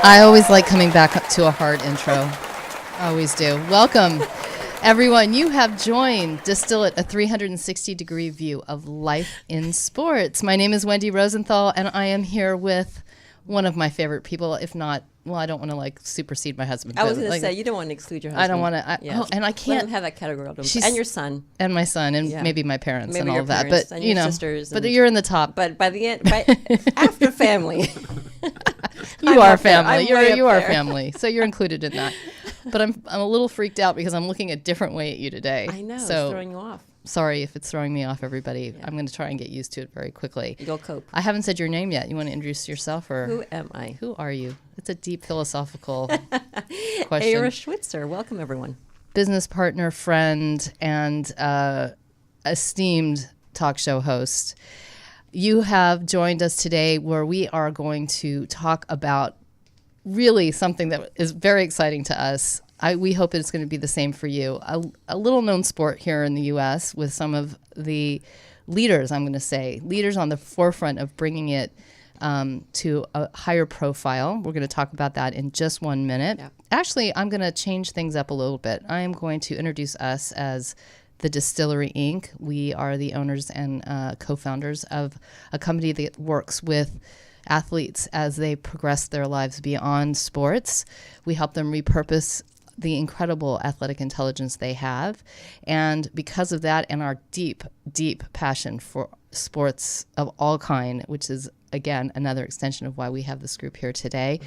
I always like coming back to a hard intro. I always do. Welcome, everyone. You have joined Distill, a 360-degree view of life in sports. My name is Wendy Rosenthal, and I am here with one of my favorite people, if not, well, I don't want to supersede my husband. I was going to say, you don't want to exclude your husband. I don't want to. Yes. And I can't. Let him have that category. And your son. And my son, and maybe my parents, maybe and all of that. Parents, but, and your sisters. But you're in the top. But by the end, after family. You are family. You are family. So you're included in that. But I'm a little freaked out because I'm looking a different way at you today. I know. So it's throwing you off. Sorry if it's throwing me off, everybody. Yeah. I'm going to try and get used to it very quickly. You'll cope. I haven't said your name yet. You want to introduce yourself? Or who am I? Who are you? It's a deep philosophical question. Ayra Schwitzer. Welcome, everyone. Business partner, friend, and esteemed talk show host. You have joined us today where we are going to talk about really something that is very exciting to us. We hope it's going to be the same for you. A little-known sport here in the U.S. with some of the leaders, I'm going to say, leaders on the forefront of bringing it to a higher profile. We're going to talk about that in just 1 minute. Yeah. Actually, I'm going to change things up a little bit. I am going to introduce us as the Distillery Inc. We are the owners and co-founders of a company that works with athletes as they progress their lives beyond sports. We help them repurpose the incredible athletic intelligence they have. And because of that and our deep, deep passion for sports of all kind, which is, again, another extension of why we have this group here today,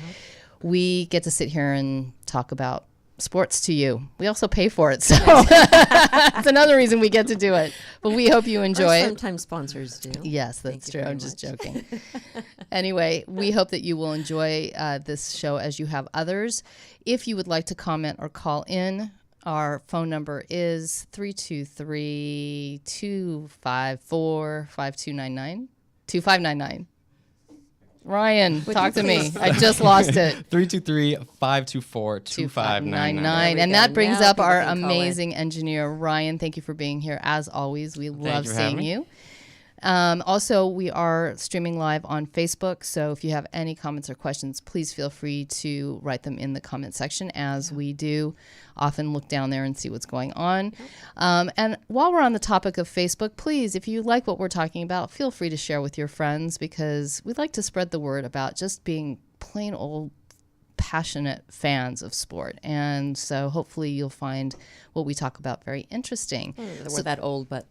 we get to sit here and talk about sports to you. We also pay for it, so it's another reason we get to do it. But we hope you enjoy it. Sometimes sponsors do. Yes, that's true. I'm just joking. Anyway, we hope that you will enjoy this show as you have others. If you would like to comment or call in, our phone number is 323-254-5299. 2599. Ryan, talk to me. I just lost it. 323-524-2599. And that brings up our amazing engineer, Ryan. Thank you for being here. As always, we love seeing you. Also, we are streaming live on Facebook. So if you have any comments or questions, please feel free to write them in the comment section, as we do often look down there and see what's going on. And while we're on the topic of Facebook, please, if you like what we're talking about, feel free to share with your friends, because we'd like to spread the word about just being plain old passionate fans of sport. And so hopefully you'll find what we talk about very interesting. We're that old, but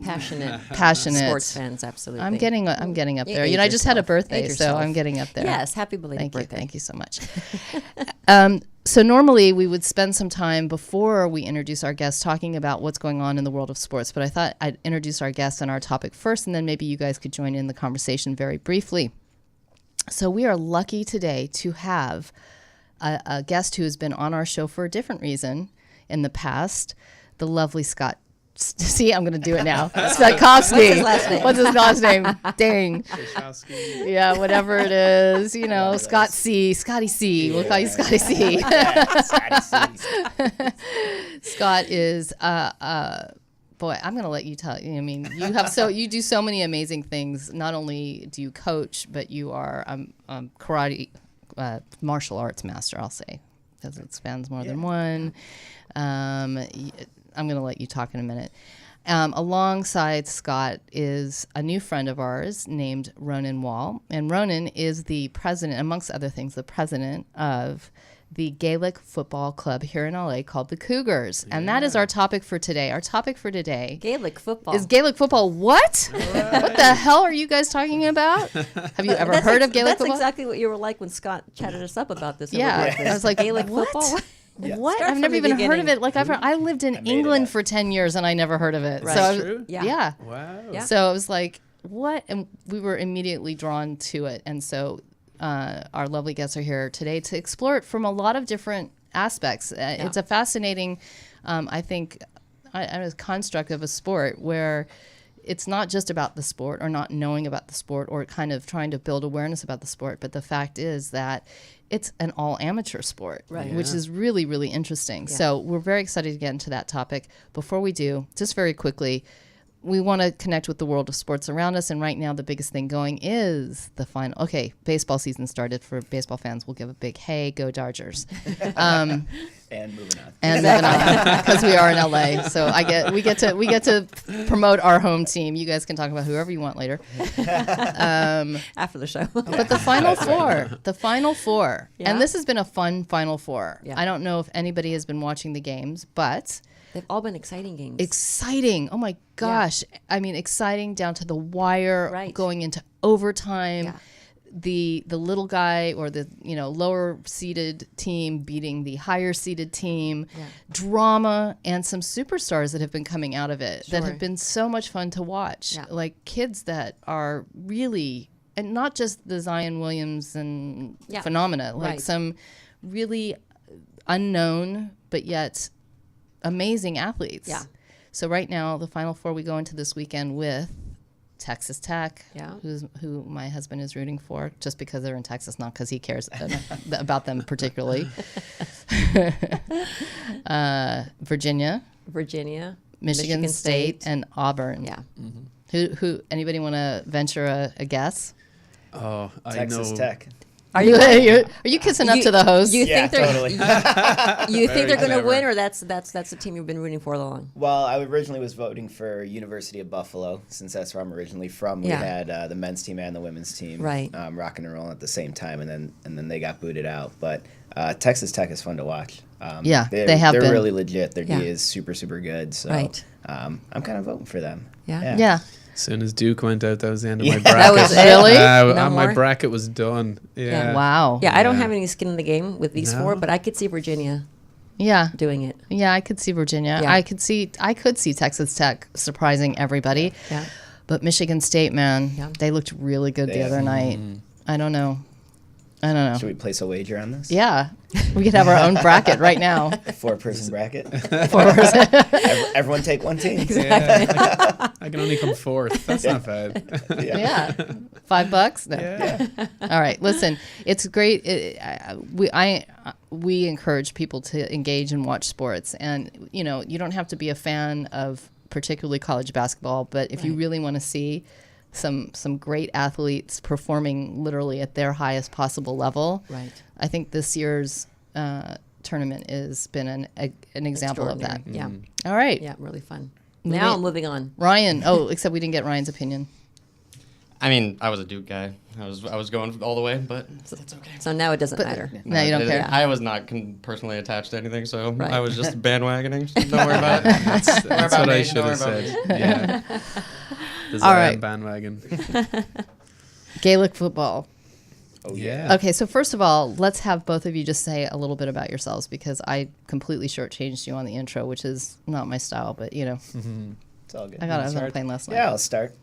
passionate sports fans, absolutely. I'm getting up there. I just had a birthday, so I'm getting up there. Yes, happy belated birthday. Thank you so much. So normally we would spend some time before we introduce our guests talking about what's going on in the world of sports, but I thought I'd introduce our guests and our topic first, and then maybe you guys could join in the conversation very briefly. So we are lucky today to have a guest who has been on our show for a different reason in the past, the lovely Scott. See, I'm going to do it now. Cvetkovski. What's his last name? Dang. Yeah, whatever it is. Scotty C. We'll call you Scotty C. Scott is, boy, I'm going to let you tell. I mean, you do so many amazing things. Not only do you coach, but you are karate, martial arts master, I'll say, because it spans more than one. I'm going to let you talk in a minute. Alongside Scott is a new friend of ours named Ronan Wall. And Ronan is the president, amongst other things, the president of the Gaelic Football Club here in LA called the Cougars. Yeah. And that is our topic for today. Our topic for today Gaelic football. Is Gaelic football. What? What the hell are you guys talking about? Have you ever heard of Gaelic football? That's exactly what you were like when Scott chatted us up about this. Yeah. I was like, Gaelic football? Yes. What? I've never even heard of it. I lived in England for 10 years and I never heard of it. Right. So true? Yeah. Wow. Yeah. So I was like, what? And we were immediately drawn to it. And so our lovely guests are here today to explore it from a lot of different aspects. It's a fascinating, I think, a construct of a sport where it's not just about the sport or not knowing about the sport or kind of trying to build awareness about the sport, but the fact is that it's an all amateur sport, which is really, really interesting. Yeah. So we're very excited to get into that topic. Before we do, just very quickly, we want to connect with the world of sports around us. And right now, the biggest thing going is the final. Okay, baseball season started for baseball fans. We'll give a big, hey, go Dodgers. And moving on. And moving on, because we are in LA. So we get to promote our home team. You guys can talk about whoever you want later. After the show. But the Final Four. Yeah. And this has been a fun Final Four. Yeah. I don't know if anybody has been watching the games, but They've all been exciting games. exciting. Oh my gosh. Yeah. I mean, exciting down to the wire, Right. going into overtime. Yeah. The little guy or the lower seeded team beating the higher seeded team, drama, and some superstars that have been coming out of it that have been so much fun to watch. Yeah. Like kids that are really, and not just the Zion Williams and phenomena, like some really unknown but yet amazing athletes. Yeah. So right now, the Final Four, we go into this weekend with Texas Tech, who my husband is rooting for, just because they're in Texas, not because he cares about them particularly. Virginia, Michigan State, and Auburn. Yeah. Mm-hmm. Who? Anybody want to venture a guess? Oh, Texas Tech. Are you kissing up to the host? You think they're totally. you think they're going to clever. win, or that's the team you've been rooting for all along? Well, I originally was voting for University of Buffalo, since that's where I'm originally from. We had the men's team and the women's team rocking and rolling at the same time, and then they got booted out. But Texas Tech is fun to watch. They have been. They're really legit. Their D is super, super good. So I'm kind of voting for them. Yeah. As soon as Duke went out, that was the end of my bracket. That was really? No my more? bracket was done. Yeah. Wow. Yeah, I don't have any skin in the game with these four, but I could see Virginia doing it. Yeah, I could see Virginia. Yeah. I could see Texas Tech surprising everybody. Yeah. But Michigan State, man, they looked really good the other night. I don't know. Should we place a wager on this? Yeah. We could have our own bracket right now. 4-person bracket. 4-person. Everyone take one team. Yeah. I can only come fourth. That's not bad. Yeah. $5? No. Yeah. All right. Listen, it's great. We encourage people to engage and watch sports, and you don't have to be a fan of particularly college basketball, but if you really want to see some great athletes performing literally at their highest possible level, I think this year's tournament has been an example of that. Yeah. All right. Yeah, really fun. Now moving on. Ryan. Oh, except we didn't get Ryan's opinion. I mean, I was a Duke guy. I was going all the way, but that's okay. So now it doesn't matter. Now you don't care. I was not personally attached to anything, so I was just bandwagoning. Don't worry about it. That's what I should have said. Yeah. The Zion bandwagon. Gaelic football. Oh, Yeah. Okay, so first of all, let's have both of you just say a little bit about yourselves, because I completely shortchanged you on the intro, which is not my style, but It's all good. I got it on the plane last night. Yeah, I'll start.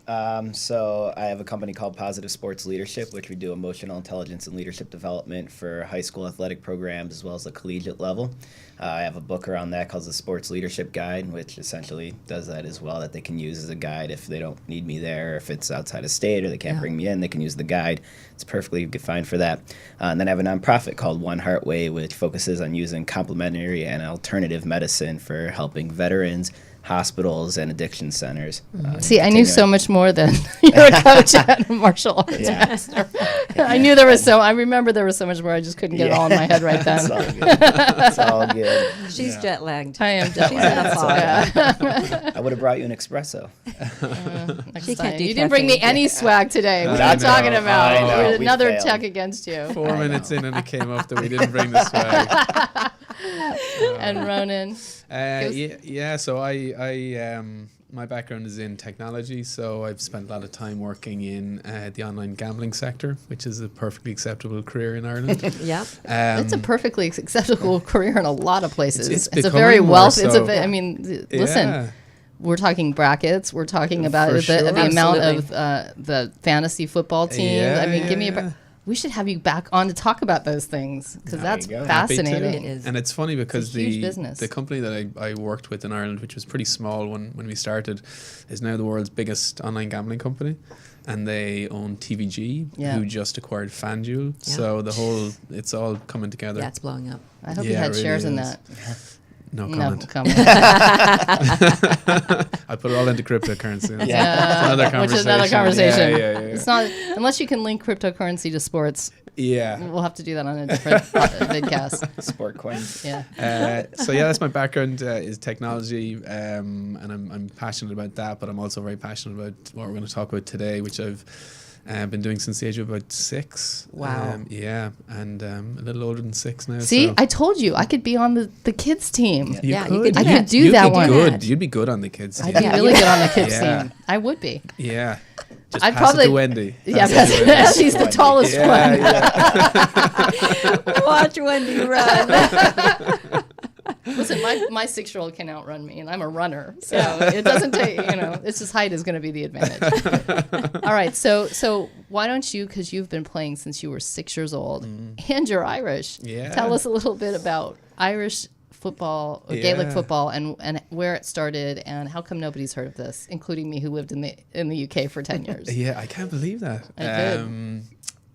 So I have a company called Positive Sports Leadership, which we do emotional intelligence and leadership development for high school athletic programs as well as the collegiate level. I have a book around that called the Sports Leadership Guide, which essentially does that as well, that they can use as a guide if they don't need me there, if it's outside of state or they can't bring me in, they can use the guide. It's perfectly fine for that. And then I have a nonprofit called One Heart Way, which focuses on using complementary and alternative medicine for helping veterans, hospitals, and addiction centers. See, I knew so much more than you're a coach at a martial arts master. I knew I remember there was so much more. I just couldn't get it all in my head right then. It's all good. It's all good. She's jet lagged. I am jet I would have brought you an espresso. She can't do You didn't bring me caffeine. any swag today. What are I you talking know, about? I know. With We another failed. tech against you. 4 minutes in and it came up that we didn't bring the swag. And Ronan. So I my background is in technology, so I've spent a lot of time working in the online gambling sector, which is a perfectly acceptable career in Ireland. Yeah. It's a perfectly acceptable career in a lot of places. It's It's a very becoming wealthy. more so. I mean, listen. Yeah. We're talking brackets. We're talking about For the sure. amount Absolutely. of the fantasy football team. Yeah, I mean, give me yeah. We should have you back on to talk about those things, because There that's you go. Happy to. fascinating. It is. And it's funny because a huge business. the company that I worked with in Ireland, which was pretty small when we started, is now the world's biggest online gambling company. And they own TVG, who just acquired FanDuel. Yeah. So it's all coming together. Yeah, it's blowing up. I hope you Yeah, had it really shares in is. that. No No comment. comment. I put it all into cryptocurrency. That's Yeah. another Which conversation. is another conversation. Yeah. It's not unless you can link cryptocurrency to sports. Yeah. We'll have to do that on a different vidcast. Sport coins. Yeah. So yeah, that's my background is technology, and I'm passionate about that. But I'm also very passionate about what we're going to talk about today, which I've been doing since the age of about 6. Wow. Yeah, and a little older than 6 now. See, so. I told you I could be on the kids team. You Yeah, you could. could do I that. could do You'd that be one. Good. You'd be good on the kids. I'd team. be Yeah, really you- good on the kids Yeah. team. I would be. Yeah. Just I'd pass probably- it to Wendy. Yeah, Pass it to Wendy. she's the tallest one. Yeah. Watch Wendy run. Listen, my 6-year-old can outrun me, and I'm a runner, so it doesn't take. It's just height is going to be the advantage. All right, so why don't you? Because you've been playing since you were 6 years old, and you're Irish. Yeah. Tell us a little bit about Irish football or Gaelic Yeah. football and where it started, and how come nobody's heard of this, including me, who lived in the UK for 10 years. Yeah, I can't believe that. I could.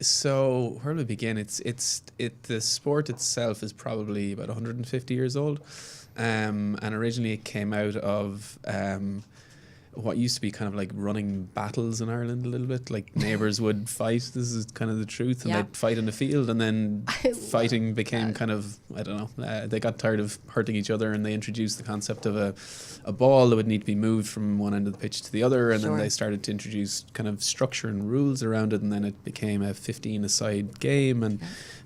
So where do we begin? The sport itself is probably about 150 years old, and originally it came out of what used to be kind of like running battles in Ireland a little bit. Like neighbours would fight. This is kind of the truth, and Yeah. they'd fight in the field, and then love fighting became kind of, I don't know. They got tired of hurting each other, and they introduced the concept of a ball that would need to be moved from one end of the pitch to the other, and Sure. then they started to introduce kind of structure and rules around it, and then it became a 15-a-side game, and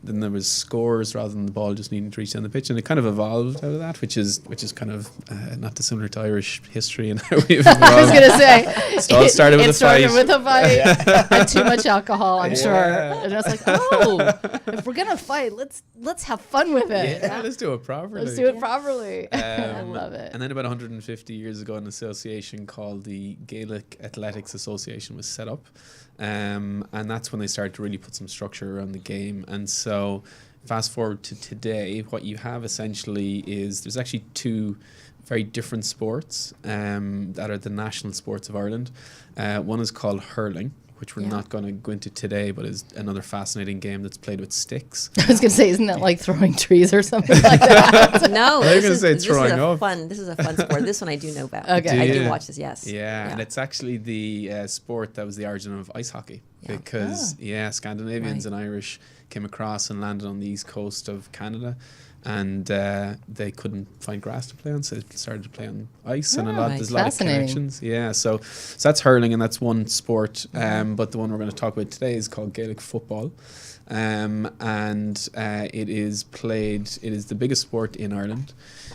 then there was scores rather than the ball just needing to reach down the pitch, and it kind of evolved out of that, which is kind of not dissimilar to Irish history and how we've evolved. I was going to say, So it started with a fight. with a fight and too much alcohol, I'm sure. Yeah. And I was like, oh, if we're going to fight, let's have fun with it. Yeah, let's do it properly. Let's do it properly. I love it. And then about 150 years ago, an association called the Gaelic Athletics Association was set up. And that's when they started to really put some structure around the game. And so fast forward to today, what you have essentially is there's actually 2 very different sports that are the national sports of Ireland. One is called hurling, which we're Yeah. not going to go into today, but is another fascinating game that's played with sticks. I was going to say, isn't that like throwing trees or something like that? No, They're this gonna is, say this throwing is a up. fun. This is a fun sport. This one I do know about. Okay. I Do do you? watch this. Yes. Yeah, and it's actually the sport that was the origin of ice hockey Yeah. because Scandinavians Right. and Irish came across and landed on the east coast of Canada, and they couldn't find grass to play on, so they started to play on ice, and Right. there's a lot of Fascinating. connections. Yeah, so that's hurling, and that's one sport. But the one we're going to talk about today is called Gaelic Football. It is played. It is the biggest sport in Ireland.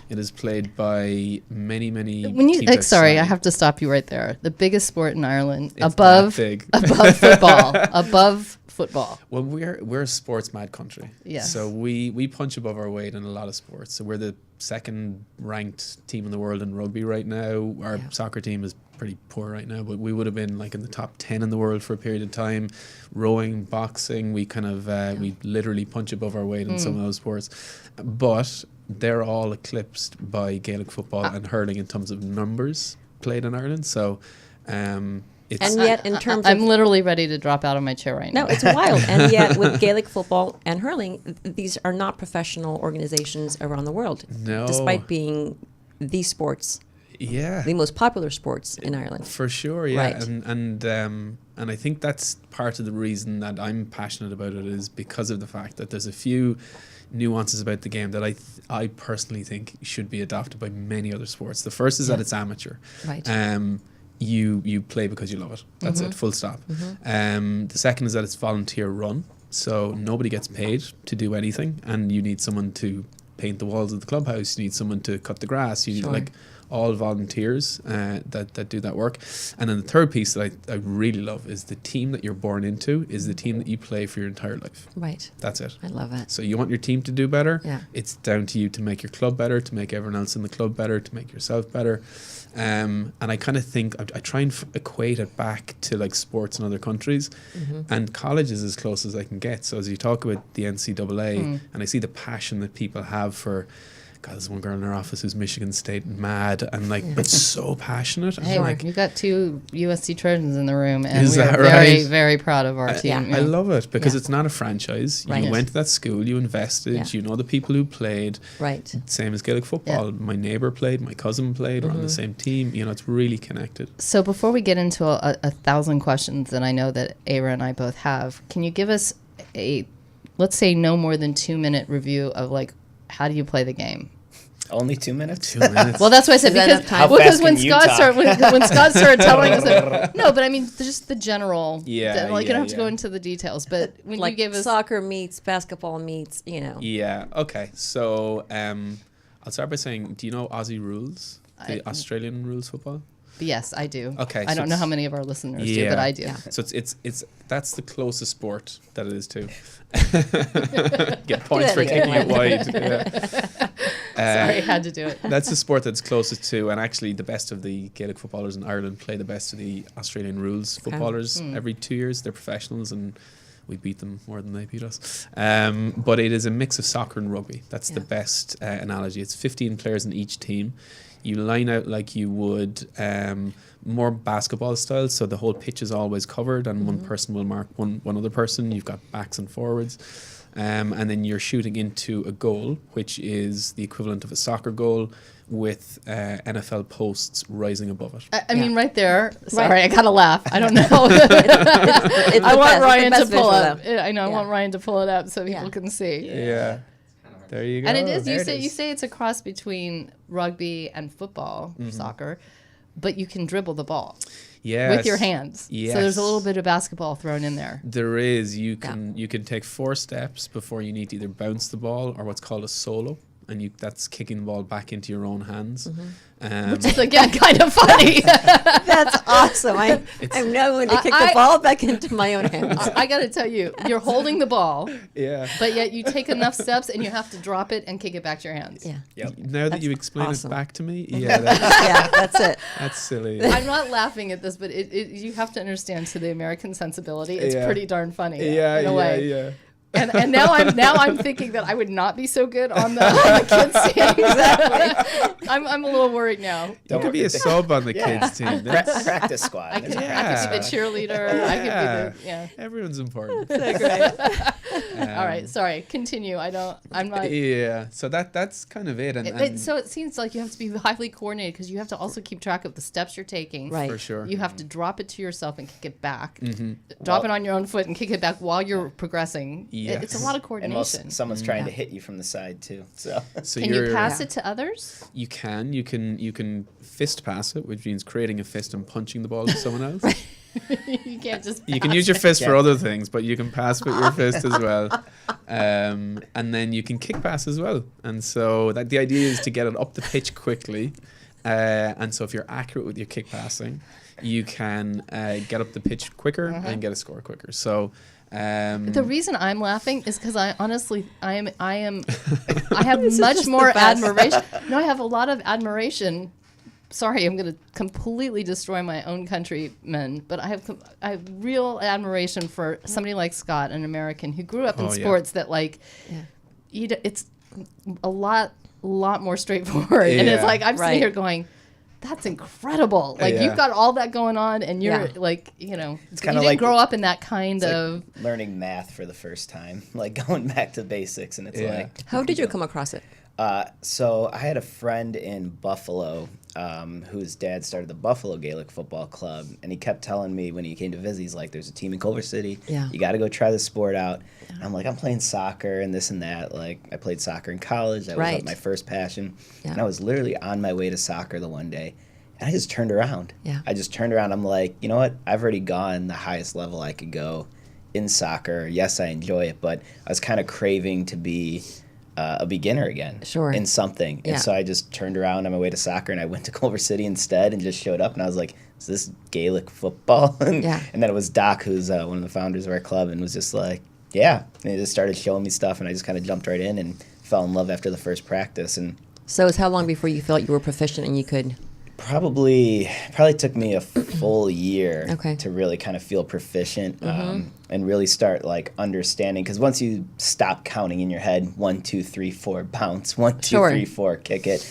It is played by many When you, teams sorry, I outside. have to stop you right there. The biggest sport in Ireland, It's above that big. above football, above football. Well, we're a sports mad country. Yes. So we punch above our weight in a lot of sports. So we're the second ranked team in the world in rugby right now. Our Yeah. soccer team is pretty poor right now, but we would have been like in the top 10 in the world for a period of time. Rowing, boxing, we kind of we literally punch above our weight in some of those sports. But they're all eclipsed by Gaelic football and hurling in terms of numbers played in Ireland. So it's And yet, in terms I'm of literally ready to drop out of my chair right now. no, it's wild. And yet, with Gaelic football and hurling, these are not professional organizations around the world. No. Despite being the sports, yeah. the most popular sports in Ireland. For sure, yeah, Right. and I think that's part of the reason that I'm passionate about it is because of the fact that there's a few nuances about the game that I personally think should be adopted by many other sports. The first is that it's amateur. Right. You play because you love it. That's it. Full stop. The second is that it's volunteer run, so nobody gets paid to do anything, and you need someone to paint the walls of the clubhouse. You need someone to cut the grass. You need Sure. like all volunteers that do that work. And then the third piece that I really love is the team that you're born into is the team that you play for your entire life. Right. That's it. I love it. So you want your team to do better. Yeah. It's down to you to make your club better, to make everyone else in the club better, to make yourself better. And I kind of think I try and equate it back to like sports in other countries, and college is as close as I can get. So as you talk about the NCAA, and I see the passion that people have for God, there's one girl in our office who's Michigan State mad and like, but so passionate. And Hey, I'm like, you've got 2 USC Trojans in the room, and Is we're that very, right? very proud of our team. I love it because Yeah. it's not a franchise. Right. You Yes. went to that school, you invested, Yeah. you know the people who played. Right. Same as Gaelic football. My neighbour played, my cousin played, we're on the same team. You know, it's really connected. So before we get into a 1,000 questions that I know that Ava and I both have, can you give us a, let's say, no more than 2-minute review of like, how do you play the game? Only 2 minutes? 2 minutes. Well, that's what I said Is that because enough time? How fast when can you Scott talk? started when Scott started telling us that, no, but I mean just the general. Yeah, like you don't have to yeah. go into the details, but when Like you gave us soccer meets basketball meets, Yeah, okay. So I'll start by saying, do you know Aussie rules? The Australian rules football? yes, I do. Okay, I so don't know it's- how many of our listeners do, but I do. Yeah. So it's that's the closest sport that it is to. Get points that for again. kicking it wide. Yeah. Sorry, I had to do it. That's the sport that's closest to, and actually the best of the Gaelic footballers in Ireland play the best of the Australian rules footballers every 2 years. They're professionals and we beat them more than they beat us. But it is a mix of soccer and rugby. That's the best analogy. It's 15 players in each team. You line out like you would more basketball style, so the whole pitch is always covered and one person will mark one other person. You've got backs and forwards. And then you're shooting into a goal, which is the equivalent of a soccer goal with NFL posts rising above it. I mean, right there. Sorry, I gotta laugh. I don't know. It's I the want best. Ryan It's to the best pull visual, up. though. I know. I Yeah. want Ryan to pull it up so people Yeah. can see. Yeah. There you go. And it is. there You it say is. you say it's a cross between rugby and football, soccer, but you can dribble the ball Yes. with your hands. So there's a Yes. little bit of basketball thrown in there. There is. You can take 4 steps before you need to either bounce the ball or what's called a solo, and that's kicking the ball back into your own hands. Which is again kind of funny. That's awesome. I'm knowing to kick the ball back into my own hands. I got to tell you, you're holding the ball, Yeah. but yet you take enough steps and you have to drop it and kick it back to your hands. Yeah. Yep. Now that you explain awesome. it back to me, yeah, Yeah, that's it. that's silly. I'm not laughing at this, but you have to understand to the American sensibility, it's Yeah. pretty darn funny. Yeah, in a yeah, way. yeah. And now I'm thinking that I would not be so good on the kids team. Exactly. I'm a little worried now. You could be a sub on the kids team. That's, Practice squad. I could be the cheerleader. I could be the Everyone's important. So great. All right, sorry. Continue. I'm not. Yeah. So that's kind of it. And So it seems like you have to be highly coordinated because you have to also keep track of the steps you're taking. Right. for sure. You have to drop it to yourself and kick it back. Drop it on your own foot and kick it back while you're progressing. Yes. It's a lot of And coordination. someone's trying to hit you from the side too. So So Can you you're- pass it to others? You can fist pass it, which means creating a fist and punching the ball to someone else. You can't just. You can pass use your it. fist for other things, but you can pass with your fist as well. And then you can kick pass as well. And so the idea is to get it up the pitch quickly. And so if you're accurate with your kick passing, you can get up the pitch quicker and get a score quicker. So The reason I'm laughing is because I honestly I have much more admiration. No, I have a lot of admiration. Sorry, I'm going to completely destroy my own countrymen, but I have real admiration for somebody like Scott, an American who grew up in Oh, yeah. sports that it's a lot more straightforward, and it's Yeah. like I'm Right. sitting here going, that's incredible. Like Yeah. you've got all that going on, and you're Yeah. like, It's you kinda didn't like- grow up in that kind it's of. like learning math for the first time, like going back to basics, and it's Yeah. like. How did you come across it? So I had a friend in Buffalo whose dad started the Buffalo Gaelic Football Club, and he kept telling me when he came to visit, he's like, "There's a team in Culver City. Yeah. You got to go try the sport out." And I'm like, "I'm playing soccer and this and that. Like, I played soccer in college. That was Right. like my first passion." Yeah. And I was literally on my way to soccer the one day, and I just turned around. Yeah. I just turned around. I'm like, you know what? I've already gone the highest level I could go in soccer. Yes, I enjoy it, but I was kind of craving to be a beginner again Sure. in something. Yeah. And so I just turned around on my way to soccer and I went to Culver City instead and just showed up and I was like, is this Gaelic football? and, Yeah. and then it was Doc, who's one of the founders of our club, and was just like, yeah. And he just started showing me stuff and I just kind of jumped right in and fell in love after the first practice. And So it's how long before you felt you were proficient and you could Probably took me a full year Okay. to really kind of feel proficient and really start like understanding. Because once you stop counting in your head, 1, 2, 3, 4, bounce, 1, 2, Sure. 3, 4, kick it,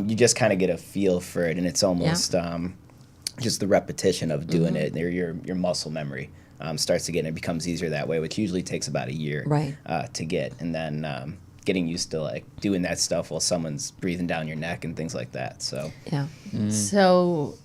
you just kind of get a feel for it, and it's almost just the repetition of doing it. Your muscle memory starts to get, and it becomes easier that way, which usually takes about a year Right. To get, and then getting used to like doing that stuff while someone's breathing down your neck and things like that. So Yeah. So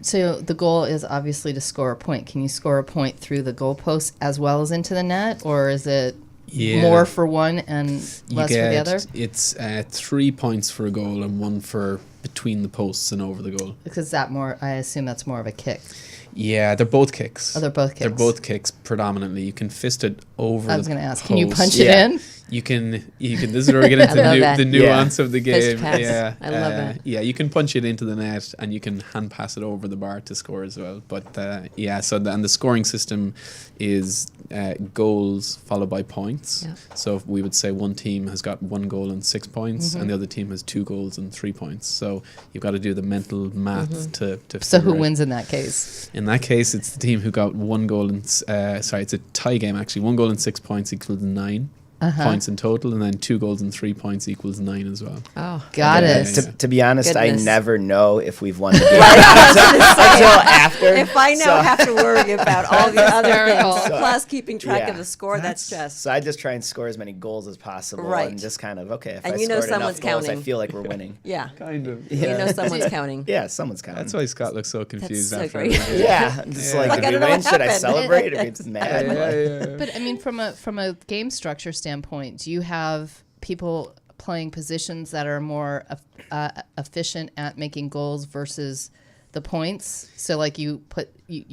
the goal is obviously to score a point. Can you score a point through the goalpost as well as into the net, or is it more for one and less for the other? It's 3 points for a goal and 1 for between the posts and over the goal. Because I assume that's more of a kick. Yeah, they're both kicks. Oh, they're both kicks. They're both kicks predominantly. You can fist it over. I was going to ask, can post. you punch it in? You can. This is where we get into I love that. the nuance of the Fist game. pass. Yeah, I love it. Yeah, you can punch it into the net, and you can hand pass it over the bar to score as well. But and the scoring system is goals followed by points. Yeah. So if we would say one team has got 1 goal and 6 points, and the other team has 2 goals and 3 points. So you've got to do the mental math to. So who figure out. wins in that case? In that case, it's the team who got 1 goal and it's a tie game actually. 1 goal and 6 points equals 9 points in total, and then 2 goals and 3 points equals 9 as well. Oh, Got Yeah, it. yeah. to be honest, Goodness. I never know if we've won the game until after. If I now So- have to worry about all the other hysterical. things, So- plus keeping track Yeah. of the score, that's just So I just try and score as many goals as possible, Right. and just kind of if And I you know scored enough someone's goals, counting. I feel like we're winning. yeah. Kind of. You know someone's counting. Yeah, someone's counting. That's why Scott looks so confused so after great. every game. Yeah, I'm just like, Like, I did we don't know win? what Should I happened. celebrate? Or be mad? Like, But I mean, from a game structure standpoint, do you have people playing positions that are more efficient at making goals versus the points? So like you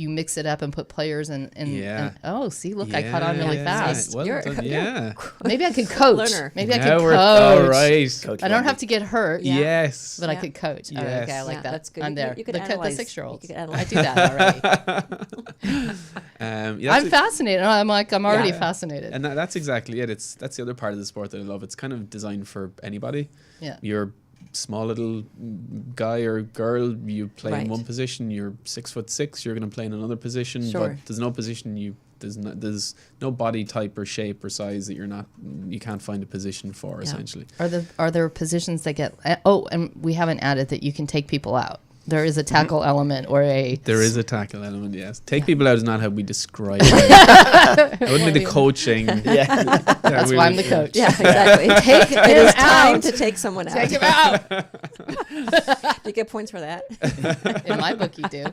mix it up and put players and Yeah. see, look, I caught on really fast. Well You're- done. Yeah. Maybe I could coach. Learner. Maybe I Now could we're- coach. all right. Coach I don't Wendy. have to get hurt. Yeah. Yes. But I Yeah. could coach. Oh, Yes. okay, I like Yeah, that. that's good. I'm You there. could- you could the analyze. 6-year-olds. You could I analyze. do that already. I'm fascinated. I'm already Yeah. fascinated. And that's exactly it. That's the other part of the sport that I love. It's kind of designed for anybody. Yeah. You're small little guy or girl, you play Right. in one position. You're 6'6", you're going to play in another position. Sure. But there's no position there's no body type or shape or size that you can't find a position for. Yeah. Essentially. Are there positions that get? And we haven't added that you can take people out. There is a tackle element or a. There is a tackle element, yes. Take people out is not how we describe it. That wouldn't be the coaching. Yeah. That's why I'm the coach. Yeah, exactly. Take It him is time out. to take someone out. Take him out. Do you get points for that? In my book, you do.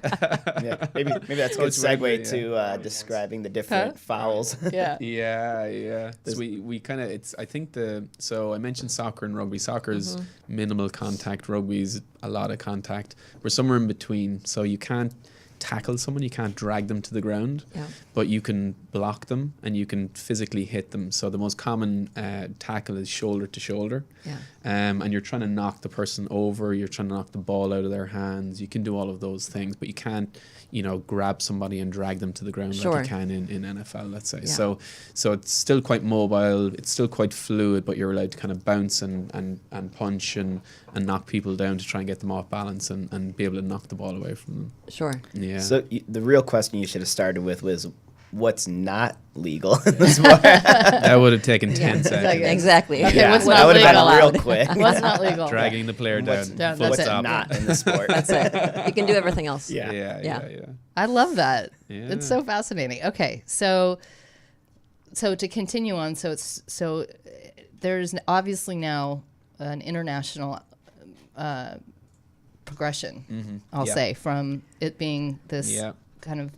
Yeah. Maybe that's a good Coach Wendy, segue to describing the different fouls. Yeah. Yeah. So we kind of so I mentioned soccer and rugby. Soccer's minimal contact. Rugby's a lot of contact. We're somewhere in between. So you can't tackle someone, you can't drag them to the ground, Yeah. but you can block them and you can physically hit them. So the most common tackle is shoulder to shoulder. Yeah. And you're trying to knock the person over, you're trying to knock the ball out of their hands. You can do all of those things, but you can't, grab somebody and drag them to the ground Sure. like you can in NFL, let's say. Yeah. So it's still quite mobile, it's still quite fluid, but you're allowed to kind of bounce and punch and knock people down to try and get them off balance and be able to knock the ball away from them. Sure. Yeah. So the real question you should have started with was, what's not legal in the sport? That would have taken 10 seconds. Exactly. Okay, Yeah, what's that not would have legal? been real quick. What's not legal? Dragging the player What's- down. that's Full it. stop. not in the sport. That's it. You can do everything else. Yeah. Yeah. I love that. Yeah. It's so fascinating. Okay, so to continue on, there's obviously now an international progression. I'll Yeah. say, from it being this Yeah. kind of,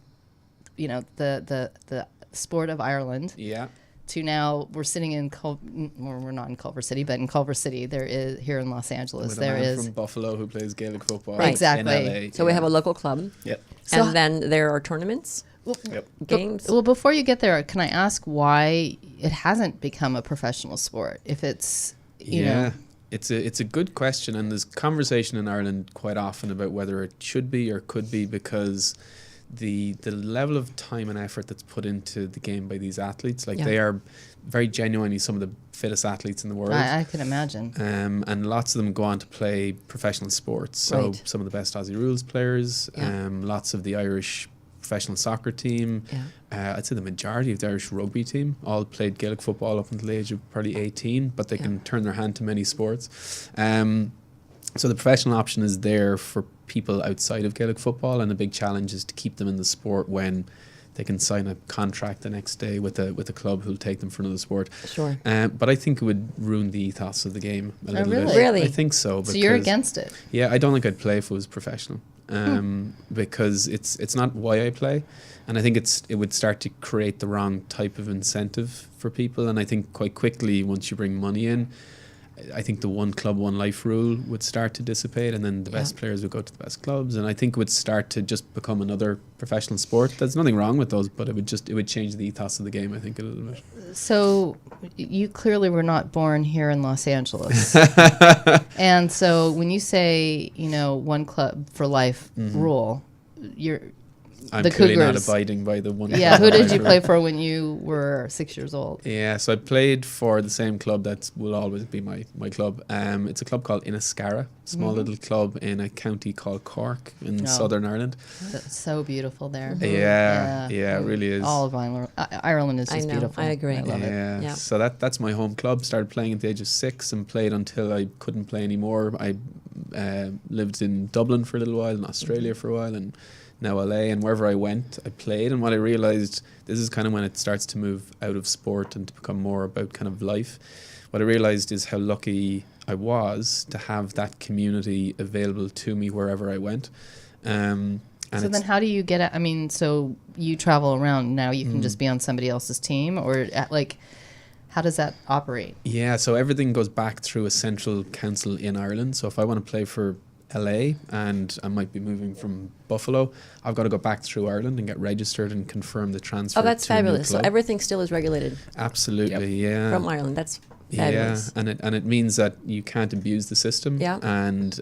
the sport of Ireland Yeah. to now we're sitting in we're not in Culver City, but in Culver City there is, here in Los Angeles, With a there man is from Buffalo who plays Gaelic football. Right. Exactly. In LA. So we have a local club, Yep. So- and then there are tournaments, Yep. games. Well, before you get there, can I ask why it hasn't become a professional sport? If it's, you know, It's a good question, and there's conversation in Ireland quite often about whether it should be or could be, because the level of time and effort that's put into the game by these athletes, like Yeah. very genuinely some of the fittest athletes in the world. I can imagine. And lots of them go on to play professional sports. So Right. some of the best Aussie rules players, Yeah. lots of the Irish professional soccer team. Yeah. I'd say the majority of the Irish rugby team all played Gaelic football up until the age of probably 18, but they can turn their hand to many sports. So the professional option is there for people outside of Gaelic football, and the big challenge is to keep them in the sport when they can sign a contract the next day with a club who'll take them for another sport. Sure. But I think it would ruin the ethos of the game a little really? bit. Really? I think so. So you're because- against it? Yeah, I don't think I'd play if it was professional. Because it's not why I play, and I think it would start to create the wrong type of incentive for people. And I think quite quickly, once you bring money in, I think the one club, one life rule would start to dissipate, and then the best players would go to the best clubs, and I think it would start to just become another professional sport. There's nothing wrong with those, but it would change the ethos of the game, I think, a little bit. So you clearly were not born here in Los Angeles. And so when you say, one club for life rule, I'm the clearly not Cougars. abiding by the one. Yeah, who club did you life play rule. for when you were 6 years old? Yeah, so I played for the same club that will always be my club. It's a club called Inniscarra, small little club in a county called Cork in Southern Ireland. That's so beautiful there. Yeah, it really is. All of Ireland is I just know, beautiful. I agree. I love it. Yeah. Yeah. So that's my home club. Started playing at the age of 6 and played until I couldn't play anymore. I lived in Dublin for a little while, in Australia for a while, and now LA, and wherever I went, I played. And what I realized, this is kind of when it starts to move out of sport and to become more about kind of life. What I realized is how lucky I was to have that community available to me wherever I went. And So then how do you get it? I mean, so you travel around now, you can just be on somebody else's team, or how does that operate? Yeah, so everything goes back through a central council in Ireland. So if I want to play for LA and I might be moving from Buffalo, I've got to go back through Ireland and get registered and confirm the transfer. Oh, that's to a new fabulous. So club. everything still is regulated Absolutely, yeah. from Ireland. That's fabulous. Yeah, and it means that you can't abuse the system. Yeah. And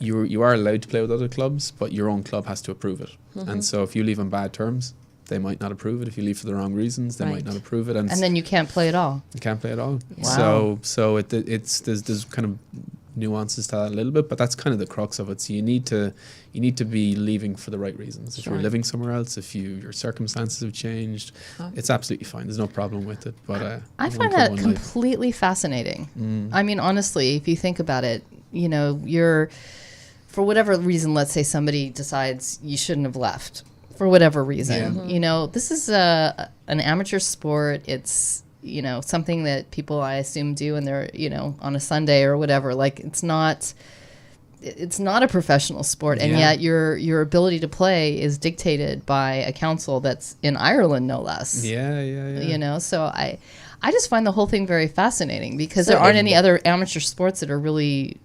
you are allowed to play with other clubs, but your own club has to approve it. And so if you leave on bad terms, they might not approve it. If you leave for the wrong reasons, they might Right. not approve it. And then you can't play at all. you can't play at all. Wow. So it's there's kind of nuances to that a little bit, but that's kind of the crux of it. So you need to be leaving for the right reasons. If Sure. you're living somewhere else, if your circumstances have changed, it's absolutely fine. There's no problem with it. But I one find club, that one life. completely fascinating. I mean, honestly, if you think about it, you're, for whatever reason, let's say somebody decides you shouldn't have left for whatever reason. This is an amateur sport. It's, something that people, I assume, do and they're, on a Sunday or whatever. Like, it's not a professional sport, and Yeah. yet your ability to play is dictated by a council that's in Ireland, no less. Yeah. So I just find the whole thing very fascinating because So there aren't if- any other amateur sports that are really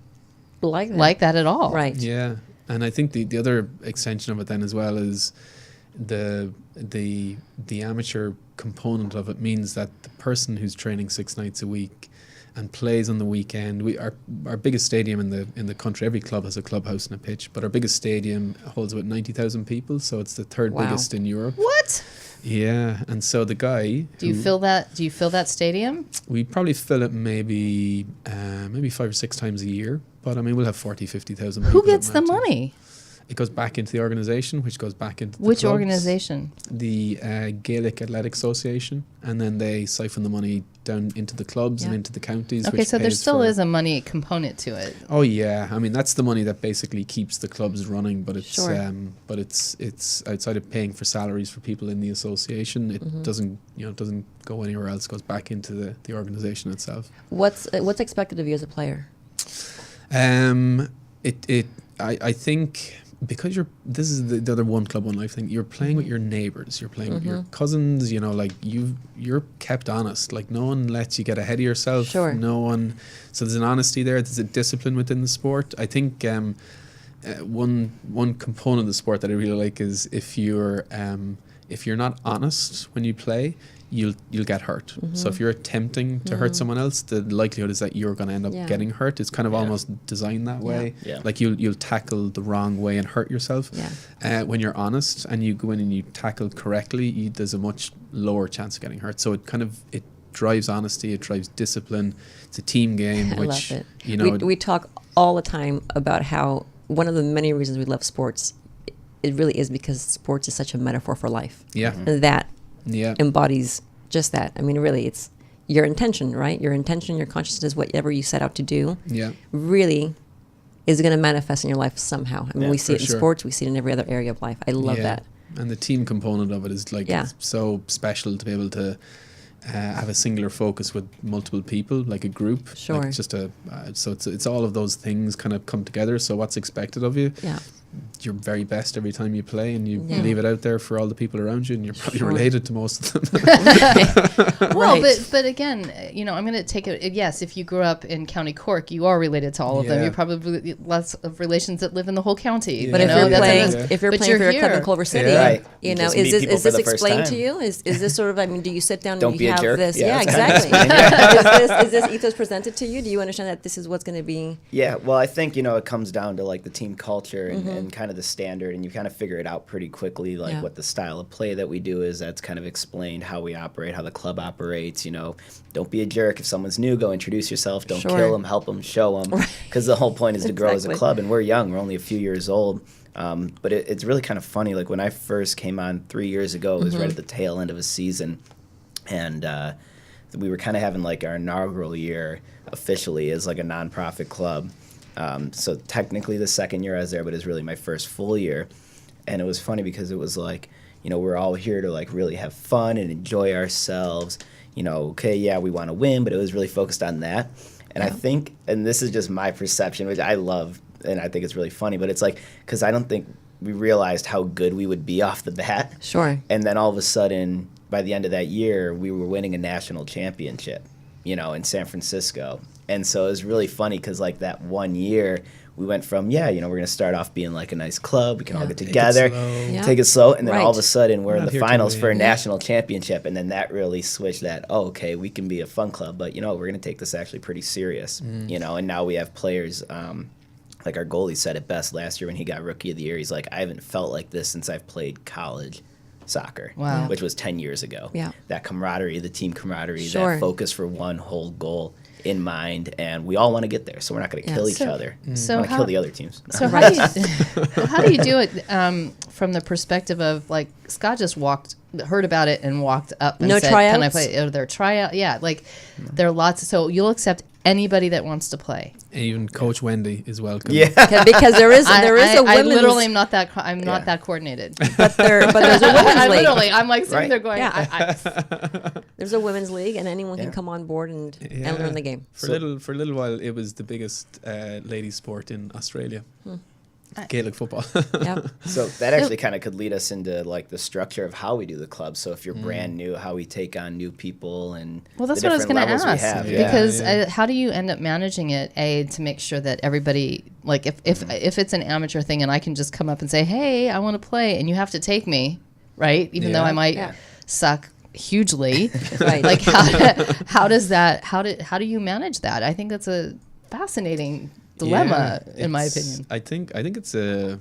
Like that at all. Right. Yeah, and I think the other extension of it then as well is the amateur component of it means that the person who's training 6 nights a week and plays on the weekend. Our biggest stadium in the country. Every club has a clubhouse and a pitch, but our biggest stadium holds about 90,000 people, so it's the third Wow. biggest in Europe. What? Yeah, and so the guy. Do you fill that stadium? We probably fill it maybe 5 or 6 times a year, but I mean we'll have 50,000 people. Who gets at the matches. money? It goes back into the organisation, which goes back into the Which clubs. organization? The Gaelic Athletic Association, and then they siphon the money down into the clubs and Yeah. into the counties. Okay, which so there pays still for- is a money component to it. Oh yeah, I mean that's the money that basically keeps the clubs running, but it's Sure. it's outside of paying for salaries for people in the association. It doesn't go anywhere else. It goes back into the organisation itself. What's expected of you as a player? I think because this is the other one club, one life thing. You're playing with your neighbours. You're playing with your cousins. You're kept honest. Like no one lets you get ahead of yourself. Sure. No one. So there's an honesty there. There's a discipline within the sport. I think one component of the sport that I really like is if you're not honest when you play, you'll get hurt. So if you're attempting to hurt someone else, the likelihood is that you're going to end up Yeah. getting hurt. It's kind of almost designed that way. Yeah. Like you'll tackle the wrong way and hurt yourself. Yeah. When you're honest and you go in and you tackle correctly, there's a much lower chance of getting hurt. So it drives honesty, it drives discipline. It's a team game, I which love it. you know. We talk all the time about how one of the many reasons we love sports, it really is because sports is such a metaphor for life. Yeah. And that Yeah. embodies just that. I mean, really, it's your intention, right? Your intention, your consciousness, whatever you set out to do, Yeah. really is going to manifest in your life somehow. I mean, Yeah, we see for it in sure. sports, we see it in every other area of life. I love Yeah. that. And the team component of it is like Yeah. so special to be able to have a singular focus with multiple people, like a group. Sure. Like it's just so it's all of those things kind of come together. So what's expected of you? Yeah. Your very best every time you play, and you Yeah. leave it out there for all the people around you, and you're probably Sure. related to most of them. Well, Right. but again, I'm going to take it. Yes, if you grew up in County Cork, you are related to all of them. Yeah. You're probably lots of relations that live in the whole county. But Yeah. if you know, you're that's playing, another- if you're but playing you're for your club in here. Culver City, Yeah. Right. you You know, just meet is people this for the first explained to time. you? Is this sort of? I mean, do you sit down Don't and be you a have jerk. this? Yeah, Yeah, that's kind of exactly. Is this ethos presented to you? Do you understand that this is what's going to be? Yeah, well, I think, it comes down to like the team culture Mm-hmm. and kind of the standard, and you kind of figure it out pretty quickly, like Yeah. what the style of play that we do is. That's kind of explained how we operate, how the club operates. Don't be a jerk. If someone's new, go introduce yourself. Don't Sure. kill them, help them, show them. Right. Because the whole point is to grow as a Exactly. club, and we're young. We're only a few years old. But it's really kind of funny. Like when I first came on 3 years ago, it was Mm-hmm. right at the tail end of a season, and we were kind of having like our inaugural year officially as like a nonprofit club. So technically the second year I was there, but it was really my first full year. And it was funny because it was like, we're all here to like really have fun and enjoy ourselves. Okay, yeah, we want to win, but it was really focused on that. And I think, and this is just my perception, which I love, and I think it's really funny, but it's like, because I don't think we realized how good we would be off the bat. Sure. And then all of a sudden, by the end of that year, we were winning a national championship, in San Francisco. And so it was really funny because, like, that 1 year, we went from, we're going to start off being like a nice club. We can all Yeah. get Take it together, slow. Yeah. take it slow. And then all of a Right. sudden, we're We're in not the here to finals win. for a Yeah. national championship. And then that really switched that, okay, we can be a fun club, but, we're going to take this actually pretty serious, And now we have players, like our goalie said it best last year when he got Rookie of the Year. He's like, I haven't felt like this since I've played college soccer, Wow. which was 10 years ago. Yeah. That camaraderie, the team camaraderie, Sure. that focus for one whole goal in mind, and we all want to get there, so we're not going to Yeah. kill each So- other. so We want to how- kill the other teams. So how do you how do you do it from the perspective of like Scott just heard about it and walked up and No said, "Can I tryouts? play?" Or their tryout, yeah, like there are lots. So you'll accept anybody that wants to play. Even Coach Wendy is welcome. Yeah. Because there is a I women's. literally am not that. I'm not Yeah. that coordinated. but there's a women's I league. literally, I'm like sitting Right. there going, Yeah. There's a women's league, and anyone Yeah. can come on board and learn the game. For a little while, it was the biggest ladies' sport in Australia. Gaelic football. Yeah. So that actually kind of could lead us into like the structure of how we do the club. So if you're brand new, how we take on new people and Well, that's the what I was different going to levels we ask have. Yeah. because Yeah. how do you end up managing it? To make sure that everybody, like, if it's an amateur thing and I can just come up and say, "Hey, I want to play," and you have to take me, right? Even though Yeah. I might Yeah. suck hugely, Right. like how do you manage that? I think that's a fascinating dilemma, Yeah, in my it's- opinion. I think it's a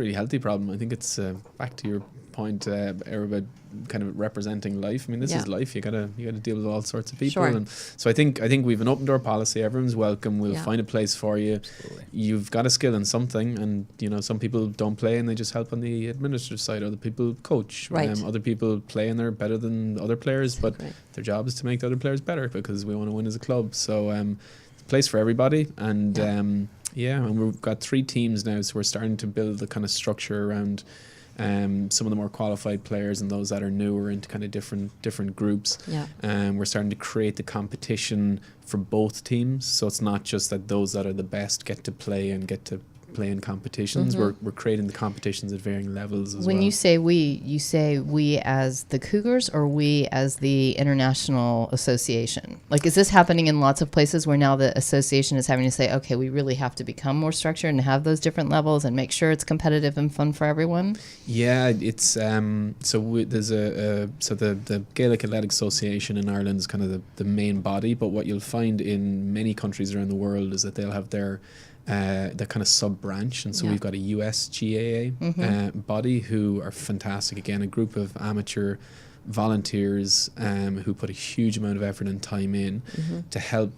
really healthy problem. I think it's back to your point about kind of representing life. I mean, this Yeah. is life. You gotta deal with all sorts of people, Sure. and so I think we've an open door policy. Everyone's welcome. We'll Yeah. find a place for you. Absolutely. You've got a skill in something, and some people don't play and they just help on the administrative side. Other people coach. Right. Other people play and they're better than other players, but Right. their job is to make the other players better because we want to win as a club. So place for everybody, and and we've got 3 teams now, so we're starting to build the kind of structure around some of the more qualified players and those that are newer into kind of different groups. Yeah. We're starting to create the competition for both teams, so it's not just that those that are the best get to play and get to play in competitions. We're creating the competitions at varying levels as well. When you say we as the Cougars or we as the International Association? Like, is this happening in lots of places where now the association is having to say, okay, we really have to become more structured and have those different levels and make sure it's competitive and fun for everyone? Yeah, it's there's the Gaelic Athletic Association in Ireland is kind of the main body, but what you'll find in many countries around the world is that they'll have their kind of sub branch, and so Yeah. we've got a USGAA body who are fantastic. Again, a group of amateur volunteers who put a huge amount of effort and time in to help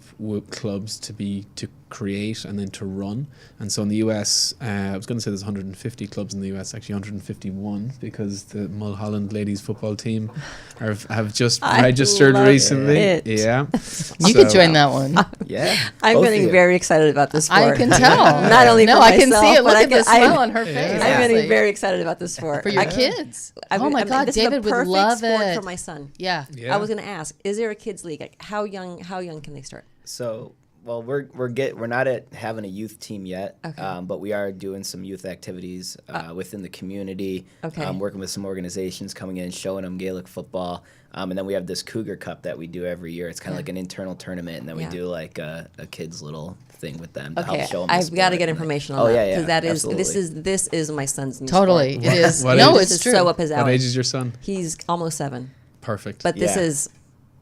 clubs to create and then to run. And so in the US, I was going to say there's 150 clubs in the US, actually 151, because the Mulholland ladies football team have just registered recently. Yeah, you could join that one. Yeah, I'm getting very excited about this sport. I can tell. Not only for I can myself, see it. Look but at the smile on her face. I'm getting very excited about this sport for your kids. Oh my God, this David is a would love sport it for my son. Yeah. I was going to ask, is there a kids league? Like, how young can they start? So, well, we're not at having a youth team yet, but we are doing some youth activities within the community. Working with some organizations, coming in, showing them Gaelic football, and then we have this Cougar Cup that we do every year. It's kind of like an internal tournament, and then we do like a kids' little thing with them to help show them. I've got to get information on that because that is absolutely. this is my son's new totally. sport. It is. What No, age? it's true. So up his alley. What age is your son? He's almost 7. Perfect. But this is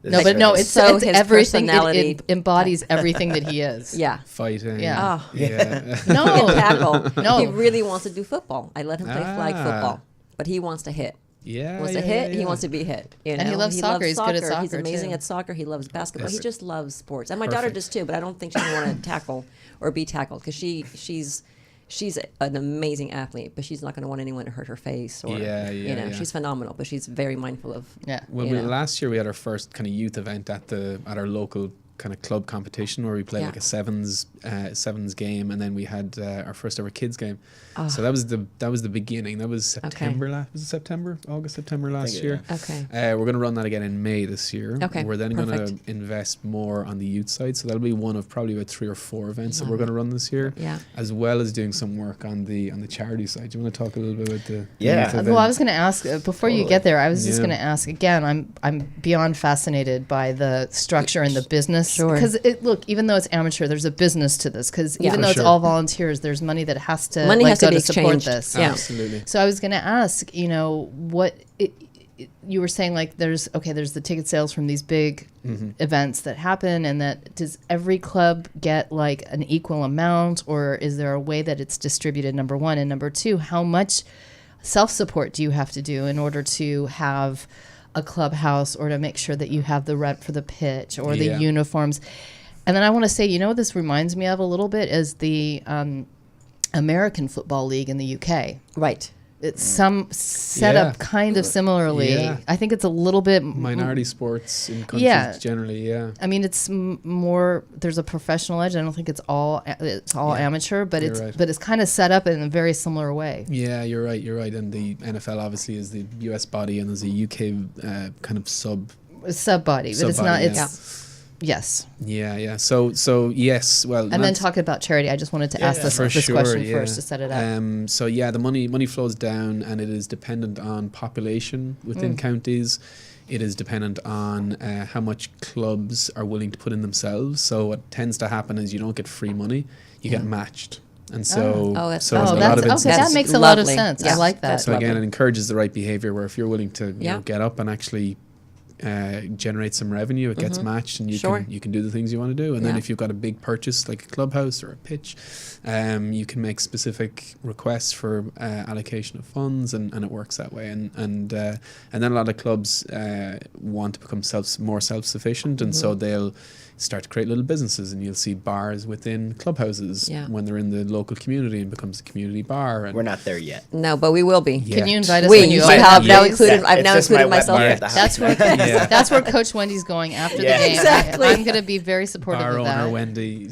No, but no, it's So it's his everything. personality- It embodies everything that he is. fighting. Yeah. Yeah. No. tackle. No. He really wants to do football. I let him play flag football, but he wants to hit. Yeah. He wants to hit. He wants to be hit. You know? And he loves soccer. He's good at soccer, He's amazing too. at soccer. He loves basketball. Yes. He just loves sports. And my daughter does too, but I don't think she's going to want to tackle or be tackled because she's an amazing athlete, but she's not going to want anyone to hurt her face or she's phenomenal, but she's very mindful of Well, last year we had our first kind of youth event at our local kind of club competition where we played like a sevens game, and then we had our first ever kids game. So that was the beginning. That was September was it September last year. We're going to run that again in May this year. We're then going to invest more on the youth side, so that'll be one of probably about 3 or 4 events that we're going to run this year, as well as doing some work on the charity side. Do you want to talk a little bit about the youth event? Well, I was going to ask before you get there. I was just going to ask again. I'm beyond fascinated by the structure and the business. Sure. Because look, even though it's amateur, there's a business to this. Because even though it's all volunteers, there's money that has to go to support this. Yeah. Absolutely. So I was going to ask, what you were saying, like there's the ticket sales from these big events that happen, and that does every club get like an equal amount, or is there a way that it's distributed? Number one, and number two, how much self-support do you have to do in order to have a clubhouse or to make sure that you have the rent for the pitch or the uniforms? And then I want to say, what this reminds me of a little bit is the American Football League in the UK. Right. It's set up kind of similarly. Yeah. I think it's a little bit minority sports in countries generally. I mean, it's more. There's a professional edge. I don't think it's all amateur, but it's kind of set up in a very similar way. Yeah, you're right. And the NFL obviously is the US body, and there's a UK kind of sub body, but it's not. It's yes. Yeah. So yes. Well, and then talking about charity, I just wanted to ask this question first to set it up. So the money flows down, and it is dependent on population within counties. It is dependent on how much clubs are willing to put in themselves. So what tends to happen is you don't get free money; you get matched. And so, that makes a lot of sense. I like that. So again, it encourages the right behavior. Where if you're willing to get up and actually generate some revenue, it gets matched, and you can do the things you want to do. And then if you've got a big purchase like a clubhouse or a pitch, you can make specific requests for allocation of funds, and it works that way. And then a lot of clubs want to become more self-sufficient, and so they'll start to create little businesses, and you'll see bars within clubhouses when they're in the local community, and becomes a community bar. And we're not there yet. No, but we will be. Can you invite us? When you have now included. I've now included myself. That's where Coach Wendy's going after the game. Exactly. I'm going to be very supportive bar of that. owner Wendy.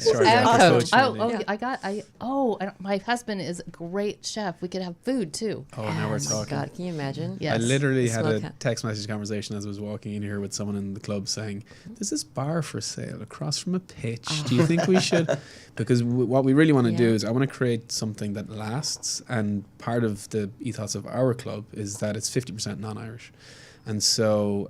My husband is a great chef. We could have food too. Now we're talking. God, can you imagine? Yes. I literally had a text message conversation as I was walking in here with someone in the club saying, "There's this bar for sale across from a pitch. Do you think we should?" Because what we really want to do is I want to create something that lasts, and part of the ethos of our club is that it's 50% non-Irish. And so,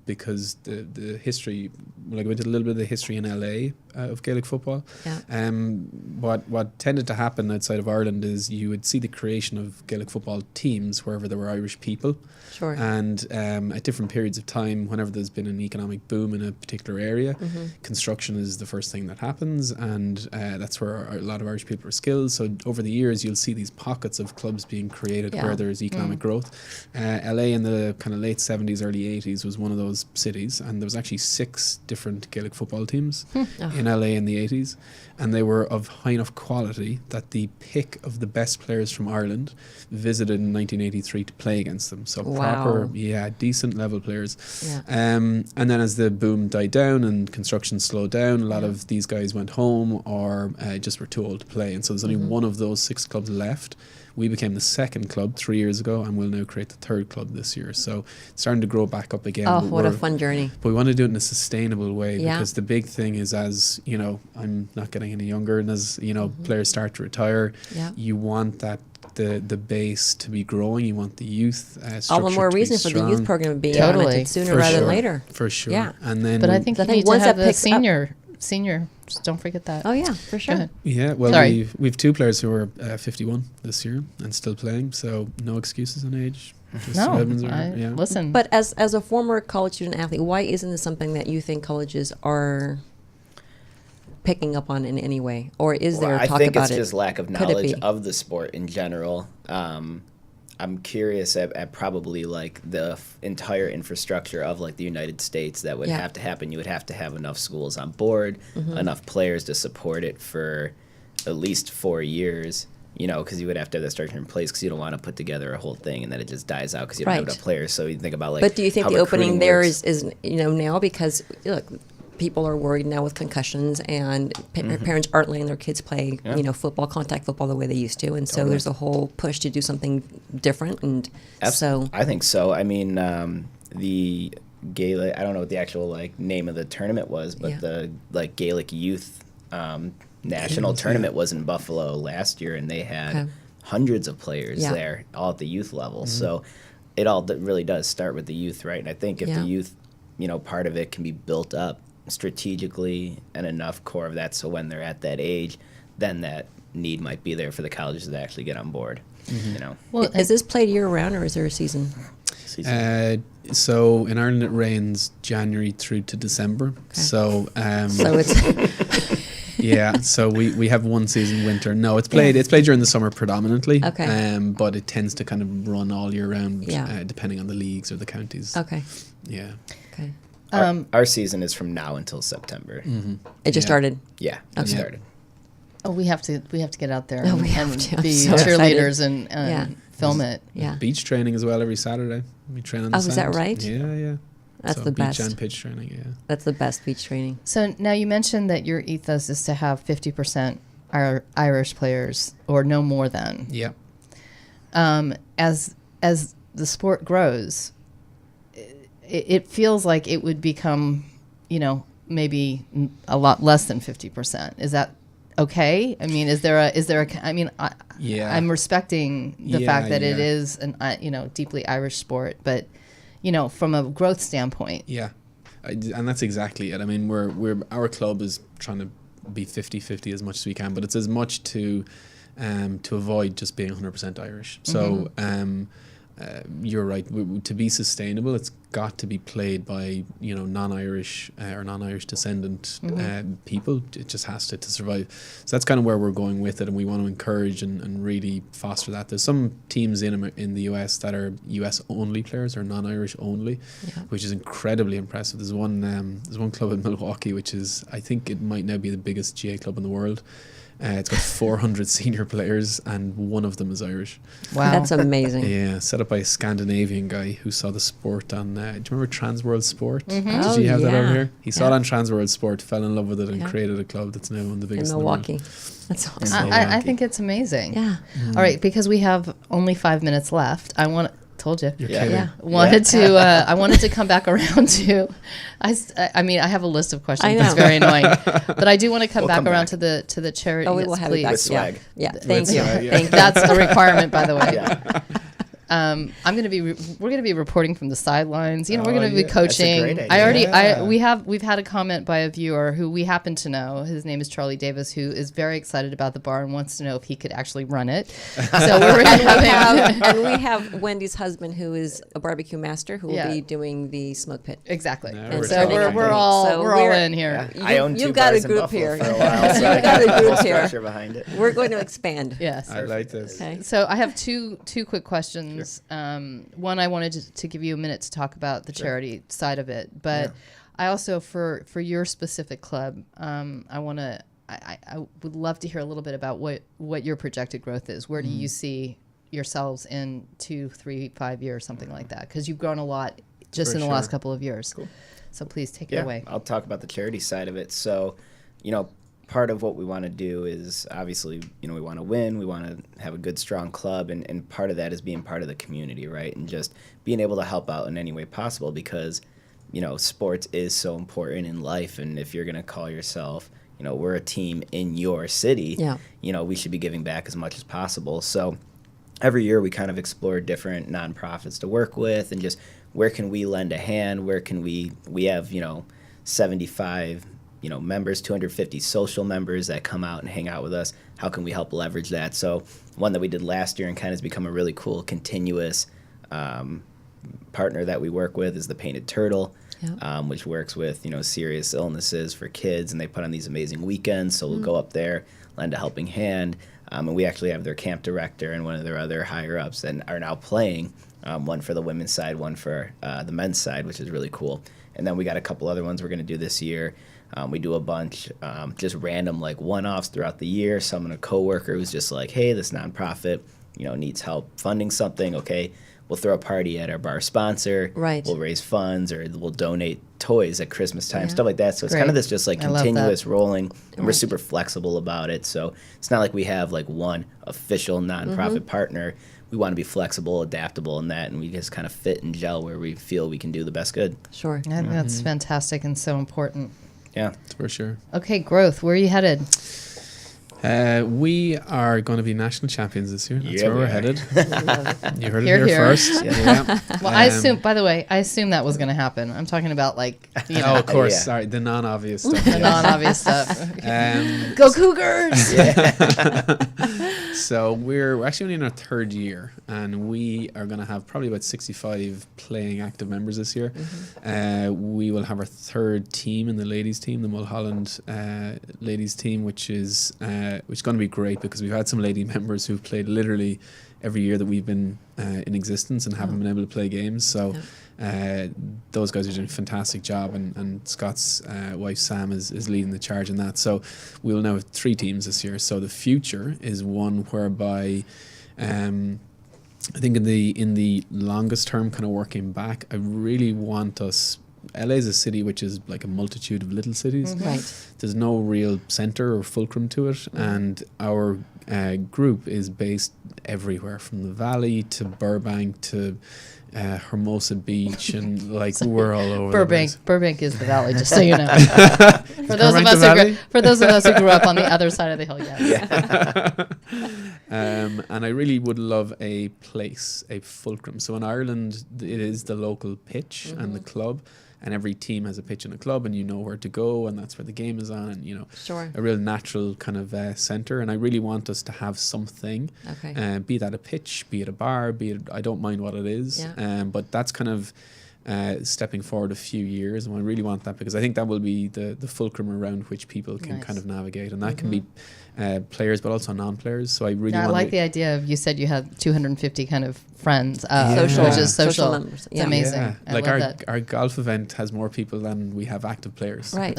because the history, I go into a little bit of the history in LA of Gaelic football. What tended to happen outside of Ireland is you would see the creation of Gaelic football teams wherever there were Irish people. Sure. And at different periods of time, whenever there's been an economic boom in a particular area, construction is the first thing that happens, and that's where a lot of Irish people are skilled. So over the years, you'll see these pockets of clubs being created where there's economic growth. LA in the kind of late late 70s, early 80s was one of those cities, and there was actually 6 different Gaelic football teams in LA in the 80s, and they were of high enough quality that the pick of the best players from Ireland visited in 1983 to play against them. So proper, decent level players. Yeah. And then as the boom died down and construction slowed down, a lot of these guys went home or just were too old to play, and so there's only one of those 6 clubs left. We became the 2nd club 3 years ago, and we'll now create the 3rd club this year. So it's starting to grow back up again. Oh, what a fun journey. But we want to do it in a sustainable way, because the big thing is, as you know, I'm not getting any younger, and as you know, players start to retire, you want that the base to be growing. You want the youth all the more reason for the youth program to be implemented sooner rather than later. For sure. Yeah. And then, but I think you need to have the senior. Just don't forget that. Oh yeah, for sure. Yeah, well, we've 2 players who are 51 this year and still playing, so no excuses on age. Listen. But as a former college student athlete, why isn't this something that you think colleges are picking up on in any way, or is there talk about it? I think it's just lack of knowledge of the sport in general. I'm curious at probably like the entire infrastructure of like the United States that would have to happen. You would have to have enough schools on board, enough players to support it for at least 4 years, you know, because you would have to have that structure in place, because you don't want to put together a whole thing and then it just dies out because you don't have enough players. So you think about like, but do you think the opening there is now, because look, people are worried now with concussions, and parents aren't letting their kids play, football, contact football the way they used to, and so there's a whole push to do something different. And so I think so. I mean, the Gaelic, I don't know what the actual like name of the tournament was, but the like Gaelic youth national tournament was in Buffalo last year, and they had hundreds of players there, all at the youth level. So it all really does start with the youth, right? And I think if the youth, part of it can be built up strategically and enough core of that, so when they're at that age, then that need might be there for the colleges to actually get on board. Well, is this played year round, or is there a season? So in Ireland it rains January through to December. So so it's so we have one season winter. No, it's played during the summer predominantly. Okay. But it tends to kind of run all year round, depending on the leagues or the counties. Okay. Yeah. Okay. Our season is from now until September. It just started. Yeah, it started. Oh, we have to get out there and be so cheerleaders and film it. Yeah. Beach training as well every Saturday. We train on the sand. Is that right? Yeah. That's the best. Beach and pitch training, That's the best beach training. So now you mentioned that your ethos is to have 50% Irish players, or no more than. Yeah. As the sport grows, it feels like it would become, maybe a lot less than 50%. Is that okay? I mean, is there a, I mean, I'm respecting the fact that it is an, deeply Irish sport, but, from a growth standpoint. Yeah. And that's exactly it. I mean, our club is trying to be 50-50 as much as we can, but it's as much to avoid just being 100% Irish. So, you're right. To be sustainable, it's got to be played by non-Irish or non-Irish descendant people. It just has to survive. So that's kind of where we're going with it, and we want to encourage and really foster that. There's some teams in the US that are US only players or non-Irish only, which is incredibly impressive. There's one club in Milwaukee, which is, I think it might now be the biggest GA club in the world. It's got 400 senior players, and one of them is Irish. Wow, that's amazing. Yeah, set up by a Scandinavian guy who saw the sport on. Do you remember Transworld Sport? Mm-hmm. Did you have that over here? He saw it on Transworld Sport, fell in love with it, and created a club that's now one of the biggest in Milwaukee. That's awesome. I think it's amazing. Yeah. All right, because we have only 5 minutes left. Told you. Yeah. I wanted to come back around to. I mean, I have a list of questions. It's very annoying, but I do want to come back around to the charity. Oh, we will have it back. With swag. Yeah. Thank you. Thank you. That's a requirement, by the way. Yeah. We're gonna be reporting from the sidelines. We're gonna be coaching. That's a great idea. We've had a comment by a viewer who we happen to know. His name is Charlie Davis, who is very excited about the bar and wants to know if he could actually run it. So and we have Wendy's husband, who is a barbecue master, who will be doing the smoke pit. Exactly. And so we're all in here. Yeah. I own 2 got bars a group in Buffalo here. for a while, so you got a group here. Behind it. We're going to expand. Yes. I like this. Okay. So I have two quick questions. questions. One, I wanted to give you a minute to talk about the charity side of it, but I also, for your specific club, I would love to hear a little bit about what your projected growth is. Where do you see yourselves in 2, 3, 5 years, something like that? Because you've grown a lot just in the last couple of years. Cool. So please take it away. I'll talk about the charity side of it. So, part of what we want to do is obviously, we want to win. We want to have a good, strong club. And part of that is being part of the community, right? And just being able to help out in any way possible because, sports is so important in life. And if you're going to call yourself, we're a team in your city, we should be giving back as much as possible. So every year we kind of explore different nonprofits to work with and just where can we lend a hand? Where can we have, 75 members, 250 social members that come out and hang out with us. How can we help leverage that? So one that we did last year and kind of has become a really cool continuous partner that we work with is the Painted Turtle, which works with, serious illnesses for kids. And they put on these amazing weekends. So we'll go up there, lend a helping hand. And we actually have their camp director and one of their other higher-ups that are now playing, one for the women's side, one for the men's side, which is really cool. And then we got a couple other ones we're going to do this year. We do a bunch, just random like one-offs throughout the year. Someone, a coworker who's just like, hey, this nonprofit, needs help funding something. Okay, we'll throw a party at our bar sponsor. Right. We'll raise funds or we'll donate toys at Christmas time, stuff like that. So it's kind of this just like continuous rolling, and we're super flexible about it. So it's not like we have like one official nonprofit partner. We want to be flexible, adaptable in that, and we just kind of fit and gel where we feel we can do the best good. Sure. I think that's fantastic and so important. Yeah, for sure. Okay, growth. Where are you headed? We are going to be national champions this year. That's where we're headed. You heard it Here. here first. Yeah. Well, I assume. By the way, I assume that was going to happen. I'm talking about like, Oh, of course. Sorry, the non-obvious stuff. the non-obvious stuff. Go Cougars! So we're actually only in our third year, and we are going to have probably about 65 playing active members this year. We will have our third team in the ladies' team, the Mulholland ladies' team, which is going to be great because we've had some lady members who've played literally every year that we've been in existence and haven't been able to play games. So those guys are doing a fantastic job, and Scott's wife Sam is leading the charge in that. So we will now have 3 teams this year. So the future is one whereby I think in the longest term, kind of working back, I really want us. LA is a city which is like a multitude of little cities. Right. There's no real center or fulcrum to it, and our group is based everywhere from the Valley to Burbank to Hermosa Beach, and like we're all over. Burbank is the Valley, just so you know. For those of us who grew up on the other side of the hill, yes. And I really would love a place, a fulcrum. So in Ireland, it is the local pitch and the club, and every team has a pitch and a club, and you know where to go, and that's where the game is on, and a real natural kind of center. And I really want us to have something, be that a pitch, be it a bar, be it, I don't mind what it is, but that's kind of stepping forward a few years, and I really want that because I think that will be the fulcrum around which people can kind of navigate, and that can be players but also non-players. So I really I like the idea of, you said you have 250 kind of friends, which is social members. It's amazing. Yeah. Like our golf event has more people than we have active players, right?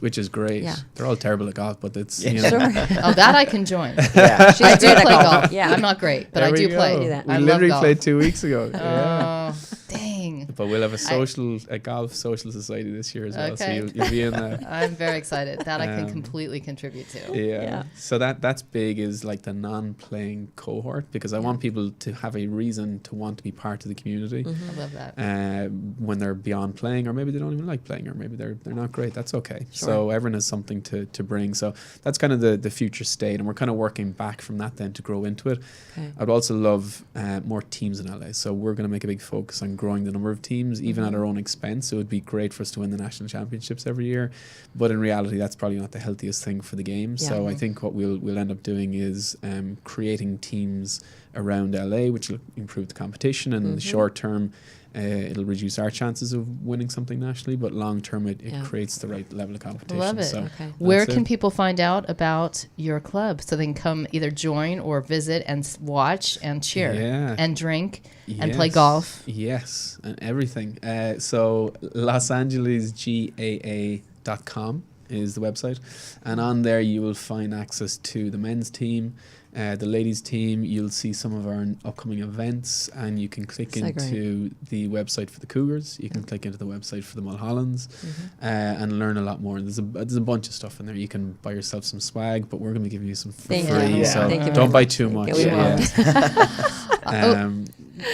Which is great. Yeah. They're all terrible at golf, but it's Sure. Oh, that I can join. Yeah, I do play golf. Yeah, I'm not great, but I do play. Do that. We literally played 2 weeks ago. Oh, dang! But we'll have a golf social society this year as well. So you'll be in there. I'm very excited. That I can completely contribute to. Yeah. So that's big, is like the non-playing cohort, because I want people to have a reason to want to be part of the community. I love that. When they're beyond playing, or maybe they don't even like playing, or maybe they're not great. That's okay. Sure. So everyone has something to bring. So that's kind of the future state, and we're kind of working back from that then to grow into it. Okay. I'd also love more teams in LA. So we're going to make a big focus on growing the number of teams, even at our own expense. It would be great for us to win the national championships every year, but in reality, that's probably not the healthiest thing for the game. Yeah. So I think what we'll end up doing is creating teams around LA, which will improve the competition, and in the short term, It'll reduce our chances of winning something nationally, but long term it creates the right level of competition. Love it. So where can people find out about your club so they can come either join or visit and watch and cheer and drink and play golf? Yes, and everything. So losangelesgaa.com is the website, and on there you will find access to the men's team, the ladies team. You'll see some of our upcoming events, and you can click into the website for the Cougars. You can click into the website for the Mulhollands, and learn a lot more. There's a bunch of stuff in there. You can buy yourself some swag, but we're going to give you some for free, so don't buy too much.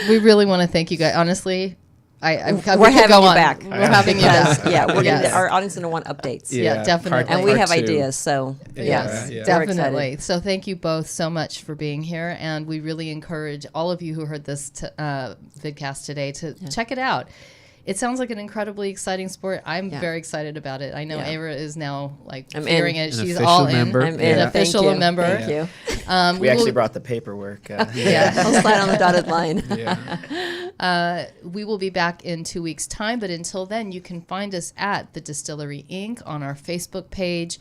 We really want to thank you guys. Honestly, we're having you back. We're having you back. We're gonna, our audience is going to want updates. Yeah, definitely. And we have ideas, so yes, definitely. So thank you both so much for being here, and we really encourage all of you who heard this vidcast today to check it out. It sounds like an incredibly exciting sport. I'm very excited about it. I know Ava is now fearing it. She's all in. I'm in. Official member. Thank you. We actually brought the paperwork. I'll slide on the dotted line. We will be back in 2 weeks' time, but until then, you can find us at the Distillery Inc. on our Facebook page.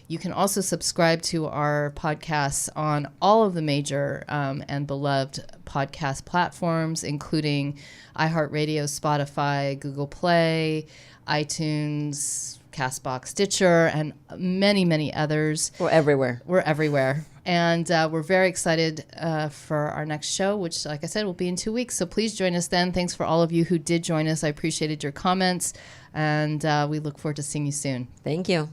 You can also subscribe to our podcasts on all of the major and beloved podcast platforms, including iHeartRadio, Spotify, Google Play, iTunes, CastBox, Stitcher, and many, many others. We're everywhere. And we're very excited for our next show, which, like I said, will be in 2 weeks. So please join us then. Thanks for all of you who did join us. I appreciated your comments, and we look forward to seeing you soon. Thank you.